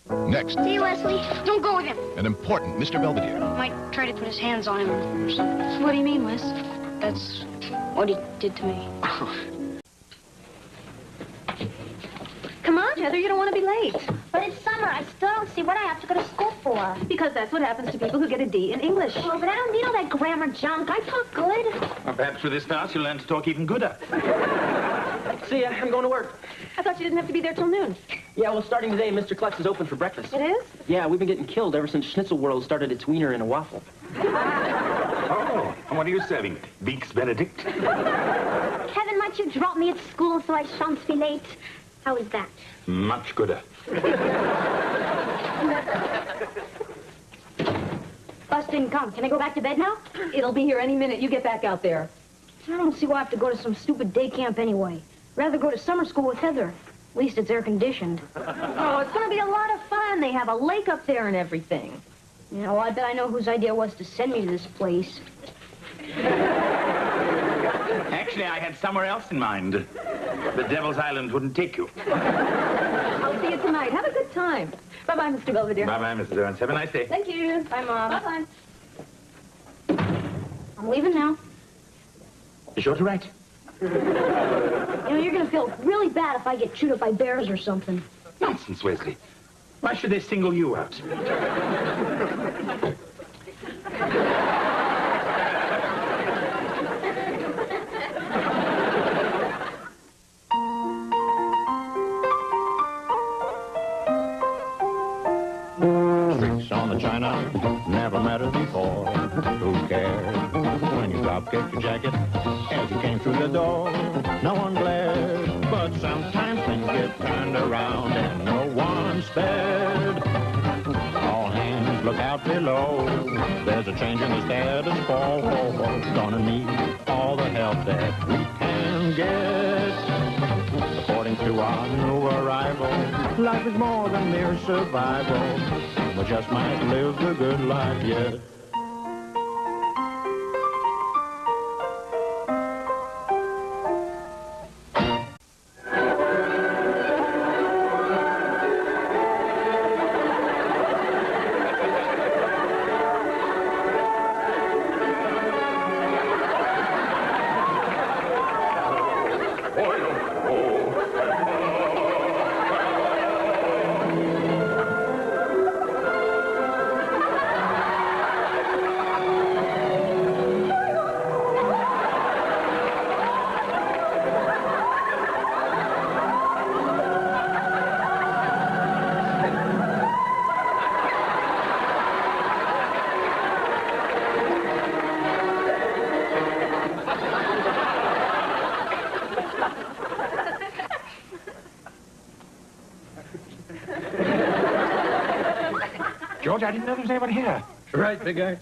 Next, See, Leslie, don't go with him. an important Mr. Belvedere. Might try to put his hands on him or something. What do you mean, Wes? That's what he did to me. Come on, Heather, you don't want to be late. But it's summer. I still don't see what I have to go to school for. Because that's what happens to people who get a D in English. Oh, but I don't need all that grammar junk. I talk good. Well, perhaps with this class you'll learn to talk even gooder. See ya, I'm going to work. I thought you didn't have to be there till noon. Yeah, well, starting today, Mr. Klutz is open for breakfast. It is? Yeah, we've been getting killed ever since Schnitzel World started its wiener in a waffle. Oh, and what are you serving? Beaks Benedict? Kevin, might you drop me at school so I shan't be late? How is that? Much gooder. Bus didn't come. Can I go back to bed now? It'll be here any minute. You get back out there. I don't see why I have to go to some stupid day camp anyway. Rather go to summer school with Heather. At least it's air-conditioned. Oh, it's going to be a lot of fun. They have a lake up there and everything. You know, I bet I know whose idea it was to send me to this place. Actually, I had somewhere else in mind. The Devil's Island wouldn't take you. I'll see you tonight. Have a good time. Bye-bye, Mr. Belvedere. Bye-bye, Mrs. Owens. Have a nice day. Thank you. Bye, Mom. Bye-bye. I'm leaving now. Be sure to write. You know, you're going to feel really bad if I get chewed up by bears or something. Nonsense, Wesley. Why should they single you out? Tricks on the china never mattered before. Who cares when you drop kick your jacket as you came through the door? No one glared, but sometimes things get turned around and no one spared. All hands look out below. There's a change in the status quo. Gonna need all the help that we can get. According to our new arrival, life is more than mere survival. We just might live the good life yet. George, I didn't know there was anyone here. Right, big guy.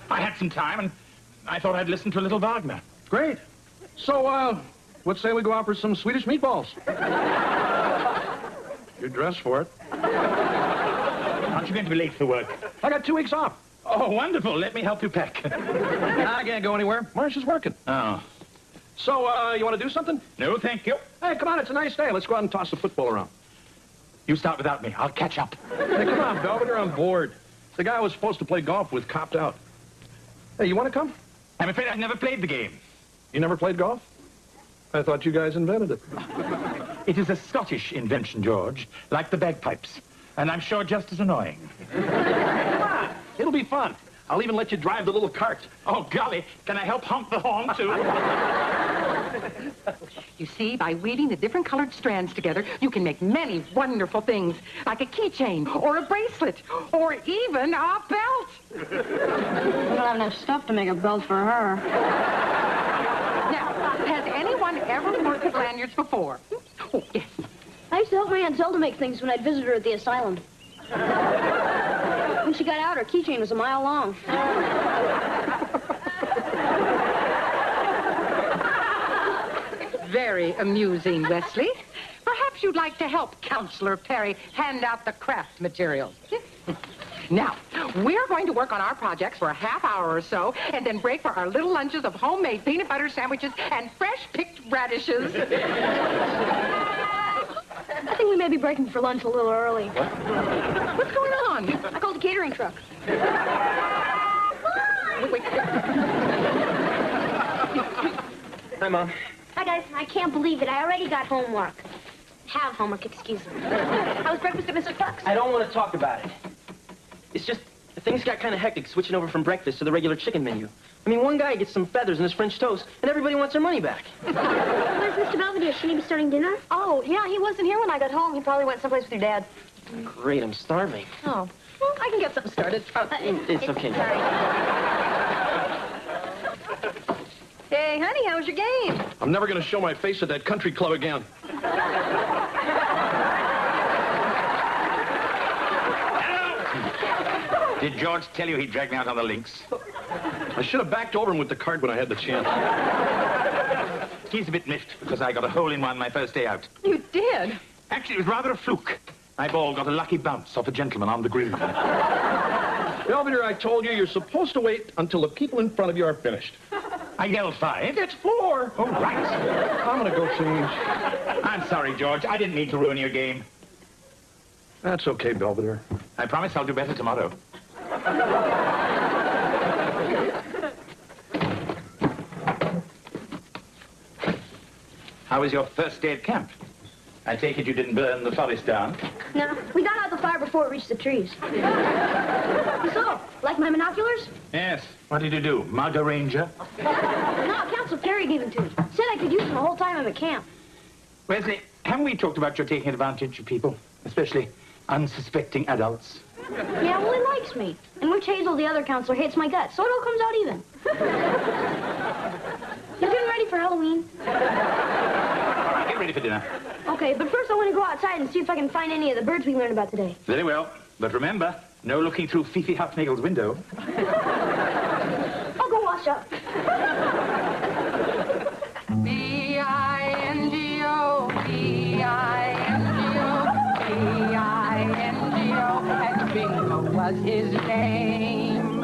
I had some time, and I thought I'd listen to a little Wagner. Great. So, let's say we go out for some Swedish meatballs. You're dressed for it. Aren't you going to be late for work? I got 2 weeks off. Oh, wonderful. Let me help you pack. I can't go anywhere. Marcia's working. Oh. So, you want to do something? No, thank you. Hey, come on, it's a nice day. Let's go out and toss the football around. You start without me. I'll catch up. Hey, come on, Belvedere, I'm bored. The guy I was supposed to play golf with copped out. Hey, you want to come? I'm afraid I've never played the game. You never played golf? I thought you guys invented it. It is a Scottish invention, George, like the bagpipes. And I'm sure just as annoying. It'll be fun. I'll even let you drive the little cart. Oh, golly. Can I help honk the horn, too? You see, by weaving the different colored strands together, you can make many wonderful things, like a keychain, or a bracelet, or even a belt. I don't have enough stuff to make a belt for her. Now, has anyone ever worked with lanyards before? Oh, yes. I used to help my Aunt Zelda make things when I'd visit her at the asylum. When she got out, her keychain was a mile long. Very amusing, Wesley. Perhaps you'd like to help Counselor Perry hand out the craft materials. Now, we're going to work on our projects for a half hour or so, and then break for our little lunches of homemade peanut butter sandwiches and fresh-picked radishes. I think we may be breaking for lunch a little early. What's going on? I called the catering truck. Wait. Hi, Mom. Hi, guys. I can't believe it. I already got homework. Have homework, excuse me. How was breakfast at Mr. Cluck's? I don't want to talk about it. It's just, things got kind of hectic switching over from breakfast to the regular chicken menu. I mean, one guy gets some feathers in his French toast, and everybody wants their money back. Where's Mr. Belvedere? Shouldn't he be starting dinner? Oh, yeah, he wasn't here when I got home. He probably went someplace with your dad. Great, I'm starving. Oh, well, I can get something started. It's okay. Hey, honey, how was your game? I'm never going to show my face at that country club again. Did George tell you he dragged me out on the links? I should have backed over him with the cart when I had the chance. He's a bit miffed because I got a hole-in-one my first day out. You did? Actually, it was rather a fluke. My ball got a lucky bounce off a gentleman on the green. Belvedere, I told you, you're supposed to wait until the people in front of you are finished. I yelled 5. It's 4. Oh, right. I'm going to go change. I'm sorry, George. I didn't mean to ruin your game. That's okay, Belvedere. I promise I'll do better tomorrow. How was your first day at camp? I take it you didn't burn the forest down? No, we got out the fire before it reached the trees. So, like my binoculars? Yes. What did you do? Mug a ranger? No, Council Perry gave them to me. Said I could use them the whole time I'm at camp. Wesley, haven't we talked about your taking advantage of people? Especially unsuspecting adults? Yeah, well, he likes me. And Witch Hazel, the other counselor, hates my guts, so it all comes out even. You getting ready for Halloween? All right, get ready for dinner. Okay, but first I want to go outside and see if I can find any of the birds we learned about today. Very well. But remember, no looking through Fifi Huffnagel's window. I'll go wash up. B-I-N-G-O, B-I-N-G-O, B-I-N-G-O, and Bingo was his name.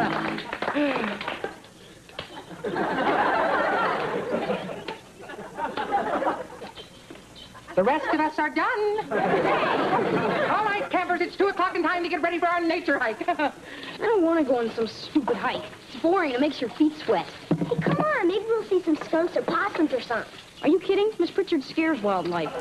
The rest of us are done. All right, campers, it's 2 o'clock and time to get ready for our nature hike. I don't want to go on some stupid hike. It's boring. It makes your feet sweat. Hey, come on. Maybe we'll see some skunks or possums or something. Are you kidding? Miss Pritchard scares wildlife.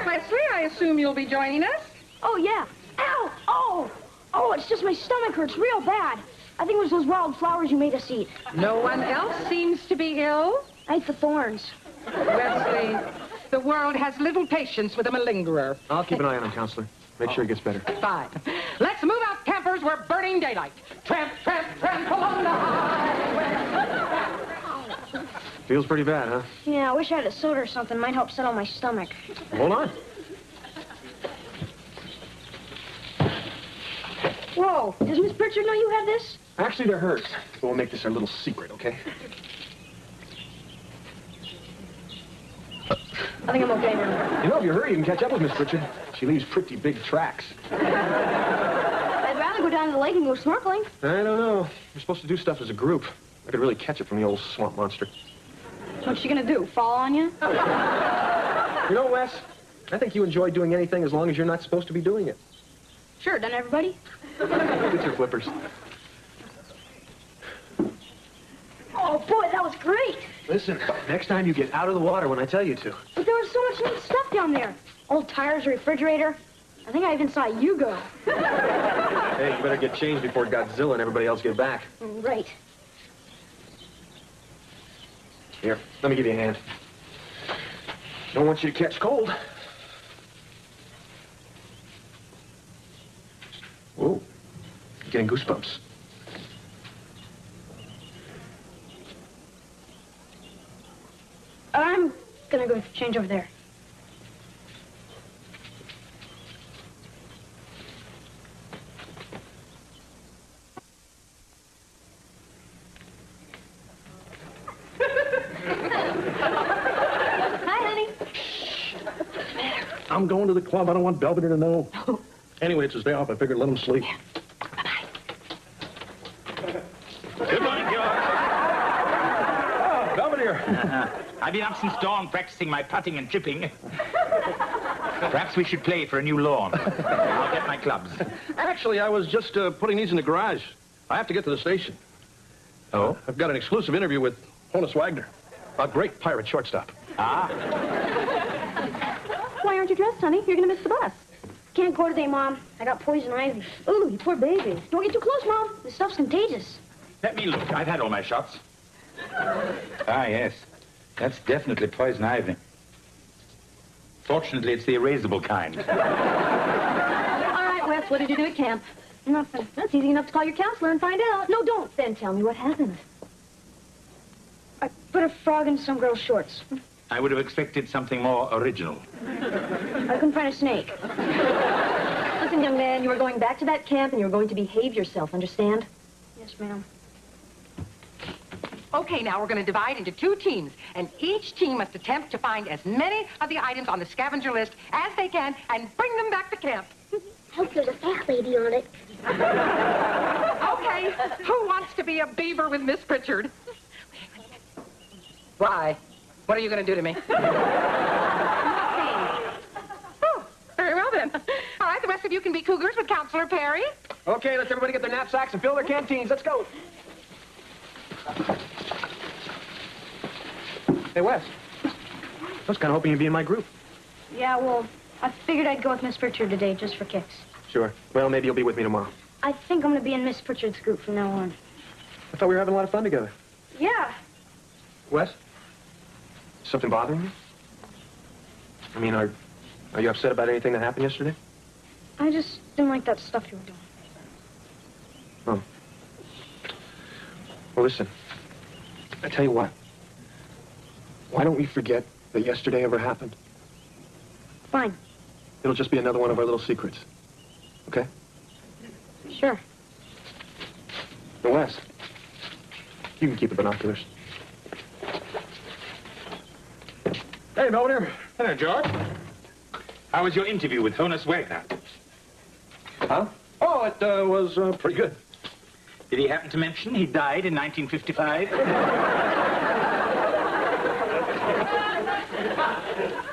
Wesley, I assume you'll be joining us? Oh, yeah. Ow! Oh! Oh, it's just my stomach hurts real bad. I think it was those wild flowers you made us eat. No one else seems to be ill. I ate the thorns. Wesley, the world has little patience with a malingerer. I'll keep an eye on him, Counselor. Make sure he gets better. Fine. Let's move out, campers. We're burning daylight. Tramp, tramp, tramp along the highway. Feels pretty bad, huh? Yeah, I wish I had a soda or something. Might help settle my stomach. Hold on. Whoa, does Miss Pritchard know you have this? Actually, they're hers. But we'll make this our little secret, okay? I think I'm okay now. You know, if you hurry, you can catch up with Miss Pritchard. She leaves pretty big tracks. I'd rather go down to the lake and go snorkeling. I don't know. We're supposed to do stuff as a group. I could really catch it from the old swamp monster. What's she gonna do, fall on you? You know, Wes, I think you enjoy doing anything as long as you're not supposed to be doing it. Sure, done everybody? Get your flippers. Oh, boy, that was great. Listen, next time you get out of the water when I tell you to. But there was so much neat stuff down there. Old tires, a refrigerator. I think I even saw you go. Hey, you better get changed before Godzilla and everybody else get back. Right. Here, let me give you a hand. Don't want you to catch cold. Whoa, getting goosebumps. I'm gonna go change over there. Hi, honey. I'm going to the club. I don't want Belvedere to know. Anyway, it's his day off. I figured let him sleep. Good morning, George. Oh, Belvedere. I've been up since dawn practicing my putting and chipping. Perhaps we should play for a new lawn. I'll get my clubs. Actually, I was just putting these in the garage. I have to get to the station. Oh? I've got an exclusive interview with Honus Wagner, a great pirate shortstop. Why aren't you dressed, honey? You're going to miss the bus. Can't go today, Mom. I got poison ivy. Ooh, you poor baby. Don't get too close, Mom. This stuff's contagious. Let me look. I've had all my shots. Ah, yes. That's definitely poison ivy. Fortunately, it's the erasable kind. All right, Wes, what did you do at camp? Nothing. That's easy enough to call your counselor and find out. No, don't. Then tell me what happened. I put a frog in some girl's shorts. I would have expected something more original. I couldn't find a snake. Listen, young man, you are going back to that camp and you're going to behave yourself, understand? Yes, ma'am. Okay, now we're going to divide into 2 teams, and each team must attempt to find as many of the items on the scavenger list as they can and bring them back to camp. Hope there's a fat lady on it. Okay, who wants to be a beaver with Miss Pritchard? Why? What are you going to do to me? Oh, very well then. All right, the rest of you can be cougars with Counselor Perry. Okay, let's everybody get their knapsacks and fill their canteens. Let's go. Hey, Wes. I was kind of hoping you'd be in my group. Yeah, well, I figured I'd go with Miss Pritchard today just for kicks. Sure. Well, maybe you'll be with me tomorrow. I think I'm going to be in Miss Pritchard's group from now on. I thought we were having a lot of fun together. Yeah. Wes? Something bothering you? I mean, are you upset about anything that happened yesterday? I just didn't like that stuff you were doing. Oh. Well, listen. I tell you what. Why don't we forget that yesterday ever happened? Fine. It'll just be another one of our little secrets. Okay? Sure. Now, Wes, you can keep the binoculars. Hey, Belvedere. Hello, George. How was your interview with Honus Wagner? Huh? Oh, it was pretty good. Did he happen to mention he died in 1955?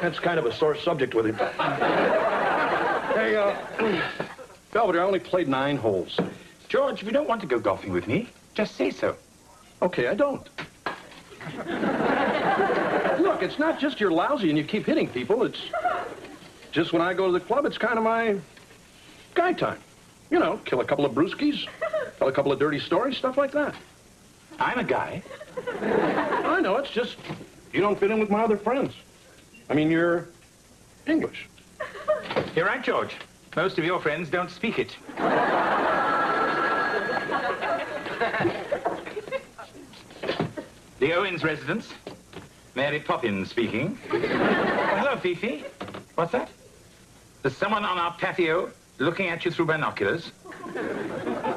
That's kind of a sore subject with him. Hey, Belvedere, I only played 9 holes. George, if you don't want to go golfing with me, just say so. Okay, I don't. Look, it's not just you're lousy and you keep hitting people. It's just when I go to the club, it's kind of my guy time. You know, kill a couple of brewskis, tell a couple of dirty stories, stuff like that. I'm a guy. I know, it's just you don't fit in with my other friends. I mean, you're English. You're right, George. Most of your friends don't speak it. The Owens residence. Mary Poppins speaking. Oh, hello, Fifi. What's that? There's someone on our patio looking at you through binoculars.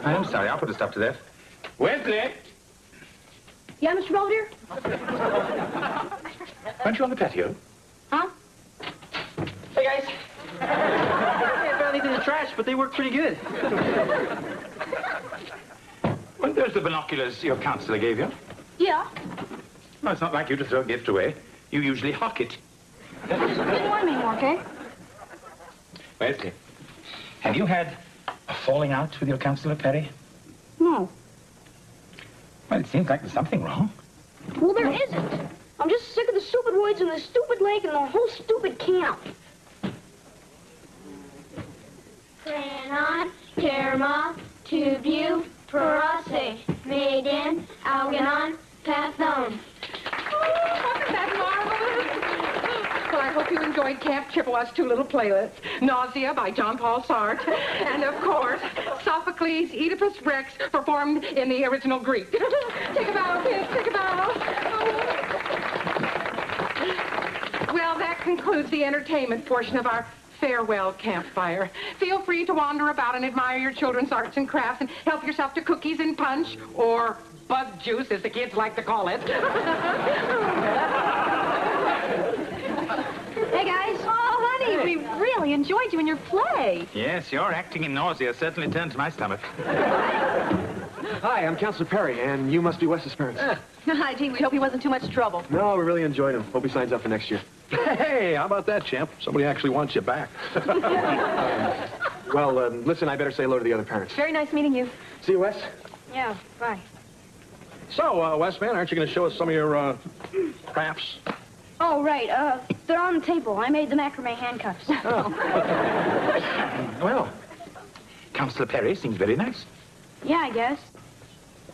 I'm sorry, I'll put a stop to that. Wesley! Yeah, Mr. Belvedere? Weren't you on the patio? Huh? Hey, guys. I barely did the trash, but they work pretty good. Weren't those the binoculars your counselor gave you? Yeah. Well, it's not like you to throw a gift away. You usually hock it. Didn't want me anymore, okay? Wesley, have you had a falling out with your counselor, Perry? No. Well, it seems like there's something wrong. Well, there isn't. I'm just sick of the stupid woods and the stupid lake and the whole stupid camp. Cranon, Terma, Tubu, Perase, Maiden, Algernon, Pathon. Wasn't that marvelous? Well, I hope you enjoyed Camp Chippewa's 2 little playlists. Nausea by John Paul Sartre. And, of course, Sophocles' Oedipus Rex performed in the original Greek. Take a bow, kids, take a bow. Well, that concludes the entertainment portion of our farewell campfire. Feel free to wander about and admire your children's arts and crafts and help yourself to cookies and punch, or bug juice, as the kids like to call it. Hey, guys. Oh, honey, we really enjoyed you in your play. Yes, your acting in Nausea certainly turned my stomach. Hi, I'm Counselor Perry, and you must be Wes's parents. Hi, gee, we hope he wasn't too much trouble. No, we really enjoyed him. Hope he signs up for next year. Hey, how about that, champ? Somebody actually wants you back. Well, listen, I better say hello to the other parents. Very nice meeting you. See you, Wes? Yeah, bye. So, Wes, man, aren't you going to show us some of your crafts? Oh, right. They're on the table. I made the macrame handcuffs. Well, Councillor Perry seems very nice. Yeah, I guess.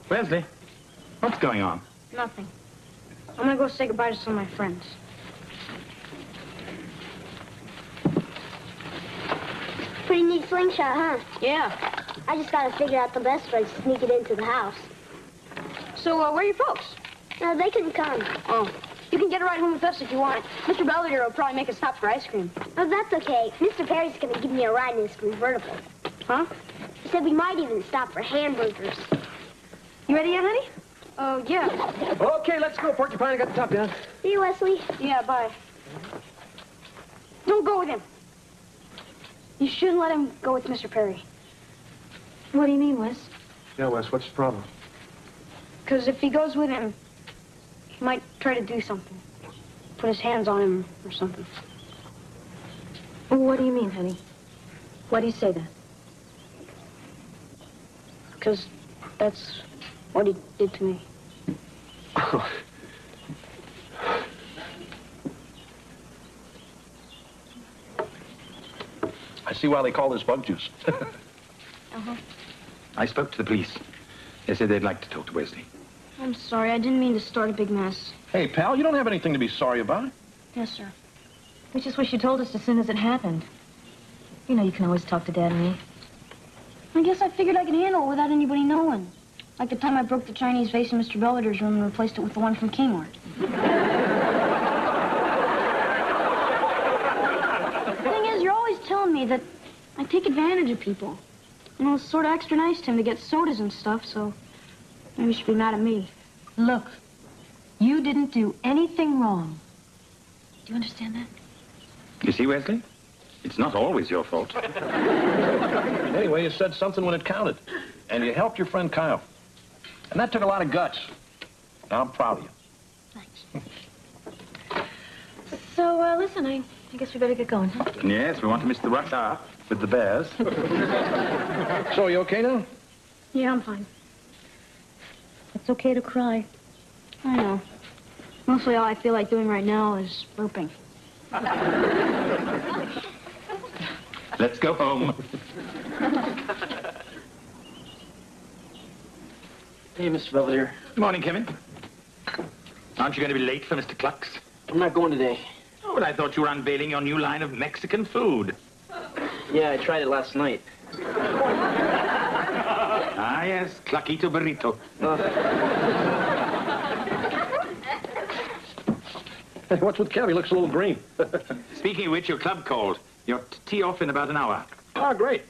Wesley, what's going on? Nothing. I'm gonna go say goodbye to some of my friends. Pretty neat slingshot, huh? Yeah. I just gotta figure out the best way to sneak it into the house. So, where are your folks? No, they can come. Oh. You can get a ride home with us if you want. Mr. Belvedere will probably make a stop for ice cream. Oh, that's okay. Mr. Perry's gonna give me a ride in his convertible. Huh? He said we might even stop for hamburgers. You ready yet, honey? Oh, yeah. Okay, let's go, Porcupine. I got the top down. See you, Wesley. Yeah, bye. Don't go with him. You shouldn't let him go with Mr. Perry. What do you mean, Wes? Yeah, Wes, what's the problem? Because if he goes with him, he might try to do something. Put his hands on him or something. What do you mean, honey? Why do you say that? Because that's what he did to me. I see why they call this bug juice. I spoke to the police. They said they'd like to talk to Wesley. I'm sorry. I didn't mean to start a big mess. Hey, pal, you don't have anything to be sorry about. Yes, sir. We just wish you told us as soon as it happened. You know you can always talk to Dad and me. I guess I figured I could handle it without anybody knowing. Like the time I broke the Chinese vase in Mr. Belvedere's room and replaced it with the one from Kmart. The thing is, you're always telling me that I take advantage of people. And I was sort of extra nice to him to get sodas and stuff, so maybe you should be mad at me. Look, you didn't do anything wrong. Do you understand that? You see, Wesley? It's not always your fault. Anyway, you said something when it counted. And you helped your friend Kyle. And that took a lot of guts. Now, I'm proud of you. Thanks. So, listen, I guess we better get going, huh? Yes, we want to miss the rush hour with the bears. So, you okay now? Yeah, I'm fine. It's okay to cry. I know. Mostly all I feel like doing right now is burping. Let's go home. Hey, Mr. Belvedere. Good morning, Kevin. Aren't you going to be late for Mr. Clucks? I'm not going today. Oh, but I thought you were unveiling your new line of Mexican food. Yeah, I tried it last night. Ah, yes, Cluckito Burrito. Hey, what's with Kev? He looks a little green. Speaking of which, your club called. You're tee off in about an hour. Oh, great.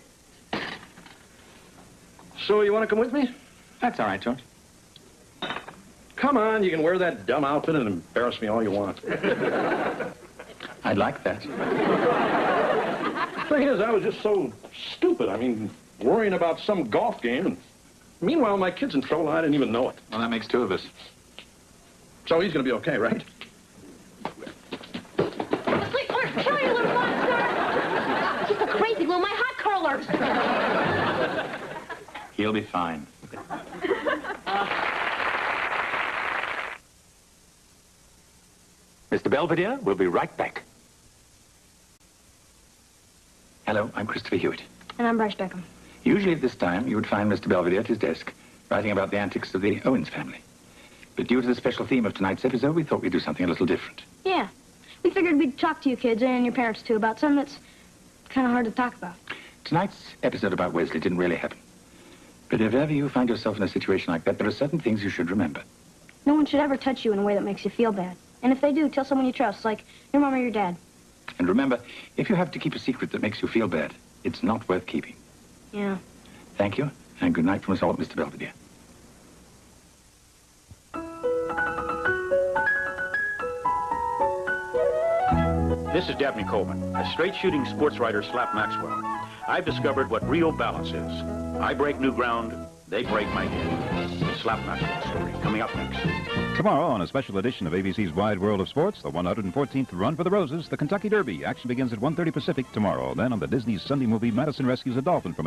So, you want to come with me? That's all right, George. Come on, you can wear that dumb outfit and embarrass me all you want. I'd like that. Thing is, I was just so stupid. I mean, worrying about some golf game. And meanwhile, my kid's in trouble and I didn't even know it. Well, that makes two of us. So he's going to be okay, right? Wesley, I'm gonna kill you, little monster! He's a crazy little, my hot curler! He'll be fine. Mr. Belvedere, we'll be right back. Hello, I'm Christopher Hewitt. And I'm Bryce Beckham. Usually at this time, you would find Mr. Belvedere at his desk, writing about the antics of the Owens family. But due to the special theme of tonight's episode, we thought we'd do something a little different. Yeah. We figured we'd talk to you kids and your parents, too, about something that's kind of hard to talk about. Tonight's episode about Wesley didn't really happen. But if ever you find yourself in a situation like that, there are certain things you should remember. No one should ever touch you in a way that makes you feel bad. And if they do, tell someone you trust, like your mom or your dad. And remember, if you have to keep a secret that makes you feel bad, it's not worth keeping. Yeah. Thank you, and good night from us all at Mr. Belvedere. This is Dabney Coleman, a straight-shooting sports writer slap Maxwell. I've discovered what real balance is. I break new ground, They break my head. Slap basketball story coming up next. Tomorrow, on a special edition of ABC's Wide World of Sports, the 114th Run for the Roses, the Kentucky Derby. Action begins at 1:30 Pacific tomorrow. Then on the Disney Sunday movie, Madison rescues a dolphin from